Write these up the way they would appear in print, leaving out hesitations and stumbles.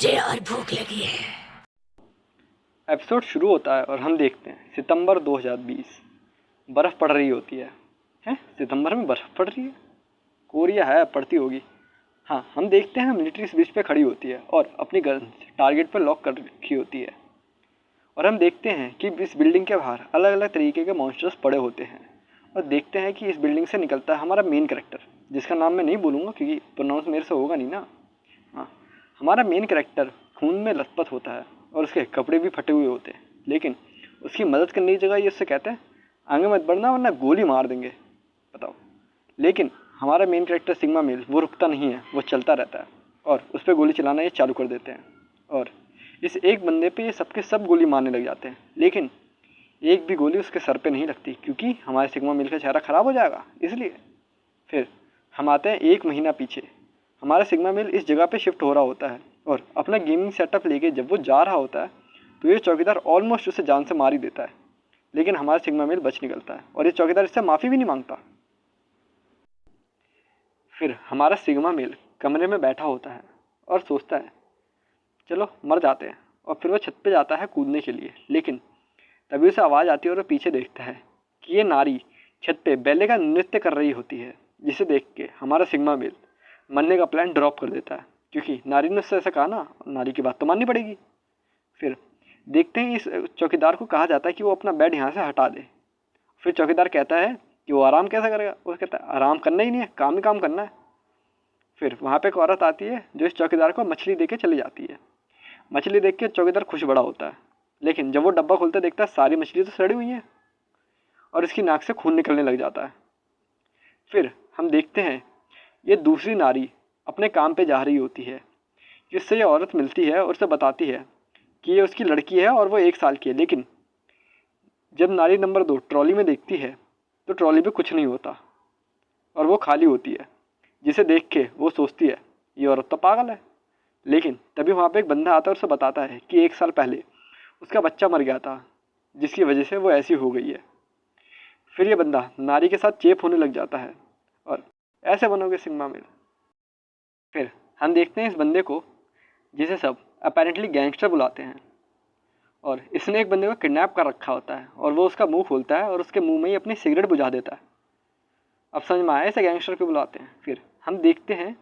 मुझे और भूख लगी है। एपिसोड शुरू होता है और हम देखते हैं सितंबर 2020। बर्फ़ पड़ रही होती है। हैं, सितंबर में बर्फ़ पड़ रही है? कोरिया है, पड़ती होगी। हाँ, हम देखते हैं मिलिट्री ब्रिज पे खड़ी होती है और अपनी गन टारगेट पर लॉक कर रखी होती है। और हम देखते हैं कि इस बिल्डिंग के बाहर अलग अलग तरीके के मॉन्स्टर्स पड़े होते हैं। और देखते हैं कि इस बिल्डिंग से निकलता है हमारा मेन कैरेक्टर, जिसका नाम मैं नहीं बोलूँगा क्योंकि प्रोनाउंस मेरे से होगा नहीं ना। हाँ, हमारा मेन कैरेक्टर खून में लथपथ होता है और उसके कपड़े भी फटे हुए होते हैं, लेकिन उसकी मदद करने की जगह ये उससे कहते हैं आगे मत बढ़ना वरना गोली मार देंगे। बताओ। लेकिन हमारा मेन कैरेक्टर सिग्मा मेल वो रुकता नहीं है, वो चलता रहता है और उस पर गोली चलाना ये चालू कर देते हैं। और इस एक बंदे पे ये सबके सब गोली मारने लग जाते हैं, लेकिन एक भी गोली उसके सर पे नहीं लगती क्योंकि हमारे सिग्मा मेल का चेहरा ख़राब हो जाएगा इसलिए। फिर हम आते हैं 1 महीना पीछे। हमारा सिग्मा मेल इस जगह पे शिफ्ट हो रहा होता है और अपना गेमिंग सेटअप लेके जब वो जा रहा होता है तो ये चौकीदार ऑलमोस्ट उसे जान से मार ही देता है, लेकिन हमारा सिग्मा मेल बच निकलता है और ये चौकीदार इससे माफ़ी भी नहीं मांगता। फिर हमारा सिग्मा मेल कमरे में बैठा होता है और सोचता है चलो मर जाते हैं, और फिर वो छत पे जाता है कूदने के लिए, लेकिन तभी उसे आवाज़ आती है और वो पीछे देखता है कि ये नारी छत पे बैले का नृत्य कर रही होती है, जिसे देख के हमारा सिग्मा मेल मरने का प्लान ड्रॉप कर देता है क्योंकि नारी ने उससे ऐसा कहा ना, नारी की बात तो माननी पड़ेगी। फिर देखते हैं इस चौकीदार को कहा जाता है कि वो अपना बेड यहाँ से हटा दे। फिर चौकीदार कहता है कि वो आराम कैसे करेगा? वो कहता है आराम करना ही नहीं है, काम ही काम करना है। फिर वहाँ पे एक औरत आती है जो इस चौकीदार को मछली दे के चली जाती है। मछली देख के चौकीदार खुश बड़ा होता है, लेकिन जब वो डब्बा खोलते देखता है सारी मछली तो सड़ी हुई हैं और इसकी नाक से खून निकलने लग जाता है। फिर हम देखते हैं ये दूसरी नारी अपने काम पे जा रही होती है, जिससे ये औरत मिलती है और उसे बताती है कि ये उसकी लड़की है और वो 1 साल की है। लेकिन जब नारी नंबर 2 ट्रॉली में देखती है तो ट्रॉली पे कुछ नहीं होता और वो खाली होती है, जिसे देख के वो सोचती है ये औरत तो पागल है। लेकिन तभी वहाँ पे एक बंदा आता है और उसे बताता है कि 1 साल पहले उसका बच्चा मर गया था, जिसकी वजह से वो ऐसी हो गई है। फिर ये बंदा नारी के साथ चेप होने लग जाता है और ऐसे बनोगे सिग्मा मेल। फिर हम देखते हैं इस बंदे को, जिसे सब अपेरेंटली गैंगस्टर बुलाते हैं, और इसने एक बंदे को किडनैप कर रखा होता है और वो उसका मुंह खोलता है और उसके मुंह में ही अपनी सिगरेट बुझा देता है। अब समझ में आया इसे गैंगस्टर क्यों बुलाते हैं। फिर हम देखते हैं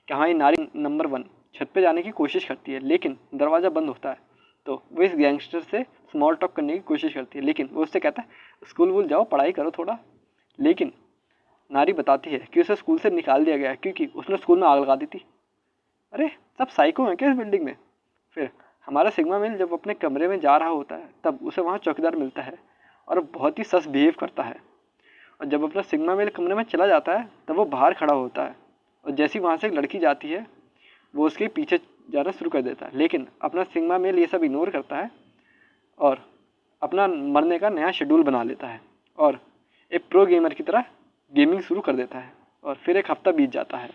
कि हमारी नारी नंबर 1 छत पे जाने की कोशिश करती है, लेकिन दरवाज़ा बंद होता है। तो वो इस गैंगस्टर से स्मॉल टॉक करने की कोशिश करती है, लेकिन वो उससे कहता है स्कूल वूल जाओ, पढ़ाई करो थोड़ा। लेकिन नारी बताती है कि उसे स्कूल से निकाल दिया गया है क्योंकि उसने स्कूल में आग लगा दी थी। अरे सब साइको हैं क्या इस बिल्डिंग में? फिर हमारा सिग्मा मेल जब अपने कमरे में जा रहा होता है तब उसे वहाँ चौकीदार मिलता है और बहुत ही सस बिहेव करता है। और जब अपना सिग्मा मेल कमरे में चला जाता है तब वो बाहर खड़ा होता है और जैसी वहाँ से एक लड़की जाती है वो उसके पीछे जाना शुरू कर देता है, लेकिन अपना सिग्मा मेल ये सब इग्नोर करता है और अपना मरने का नया शेड्यूल बना लेता है और एक प्रो गेमर की तरह गेमिंग शुरू कर देता है। और फिर एक हफ्ता बीत जाता है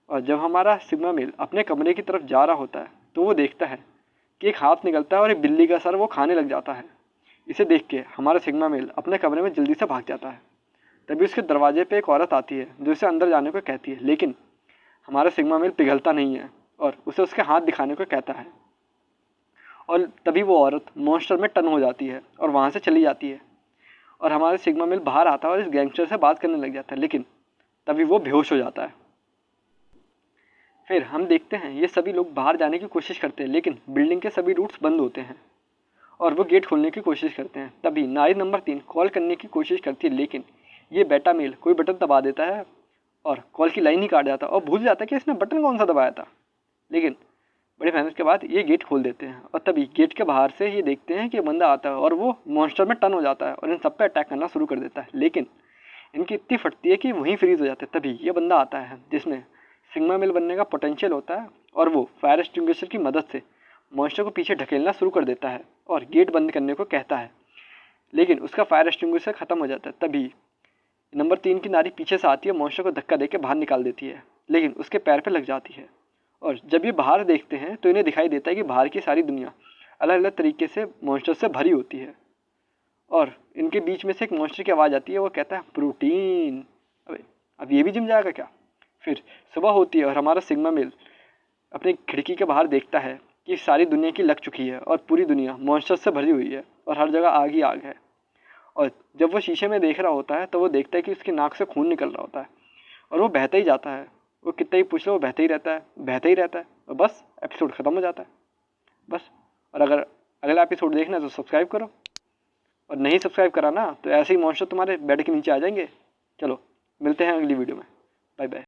और जब हमारा सिग्मा मेल अपने कमरे की तरफ जा रहा होता है तो वो देखता है कि एक हाथ निकलता है और एक बिल्ली का सर वो खाने लग जाता है। इसे देख के हमारा सिग्मा मेल अपने कमरे में जल्दी से भाग जाता है। तभी उसके दरवाजे पे एक औरत आती है जो उसे अंदर जाने को कहती है, लेकिन हमारा सिग्मा मेल पिघलता नहीं है और उसे उसके हाथ दिखाने को कहता है। और तभी वो औरत मॉन्स्टर में टर्न हो जाती है और वहाँ से चली जाती है और हमारा सिग्मा मेल बाहर आता है और इस गैंगस्टर से बात करने लग जाता है, लेकिन तभी वो बेहोश हो जाता है। फिर हम देखते हैं ये सभी लोग बाहर जाने की कोशिश करते हैं, लेकिन बिल्डिंग के सभी रूट्स बंद होते हैं और वो गेट खोलने की कोशिश करते हैं। तभी नारी नंबर 3 कॉल करने की कोशिश करती है, लेकिन ये बेटा मेल कोई बटन दबा देता है और कॉल की लाइन ही काट जाता है और भूल जाता है कि इसने बटन कौन सा दबाया था। लेकिन बड़ी मेहनत के बाद ये गेट खोल देते हैं और तभी गेट के बाहर से ये देखते हैं कि बंदा आता है और वो मॉन्स्टर में टर्न हो जाता है और इन सब पे अटैक करना शुरू कर देता है, लेकिन इनकी इतनी फटती है कि वहीं फ्रीज हो जाते हैं। तभी ये बंदा आता है जिसमें सिग्मा मेल बनने का पोटेंशियल होता है और वो फायर एक्सटिंग्विशर की मदद से मॉन्स्टर को पीछे ढकेलना शुरू कर देता है और गेट बंद करने को कहता है, लेकिन उसका फायर एक्सटिंग्विशर खत्म हो जाता है। तभी नंबर 3 की नारी पीछे से आती है, मॉन्स्टर को धक्का देकर बाहर निकाल देती है, लेकिन उसके पैर पे लग जाती है। और जब ये बाहर देखते हैं तो इन्हें दिखाई देता है कि बाहर की सारी दुनिया अलग अलग तरीके से मॉन्स्टर से भरी होती है और इनके बीच में से एक मॉन्स्टर की आवाज़ आती है, वो कहता है प्रोटीन। अबे अब ये भी जिम जाएगा क्या? फिर सुबह होती है और हमारा सिग्मा मेल अपनी खिड़की के बाहर देखता है कि सारी दुनिया की लग चुकी है और पूरी दुनिया मॉन्स्टर्स से भरी हुई है और हर जगह आग ही आग है। और जब वो शीशे में देख रहा होता है तो वो देखता है कि उसकी नाक से खून निकल रहा होता है और वो बहता ही जाता है। वो कितना ही पूछ लो, वो बहता ही रहता है, बहता ही रहता है, और बस एपिसोड ख़त्म हो जाता है बस। और अगर अगला एपिसोड देखना है तो सब्सक्राइब करो, और नहीं सब्सक्राइब करा ना तो ऐसे ही मॉन्स्टर तुम्हारे बेड के नीचे आ जाएंगे। चलो मिलते हैं अगली वीडियो में, बाय बाय।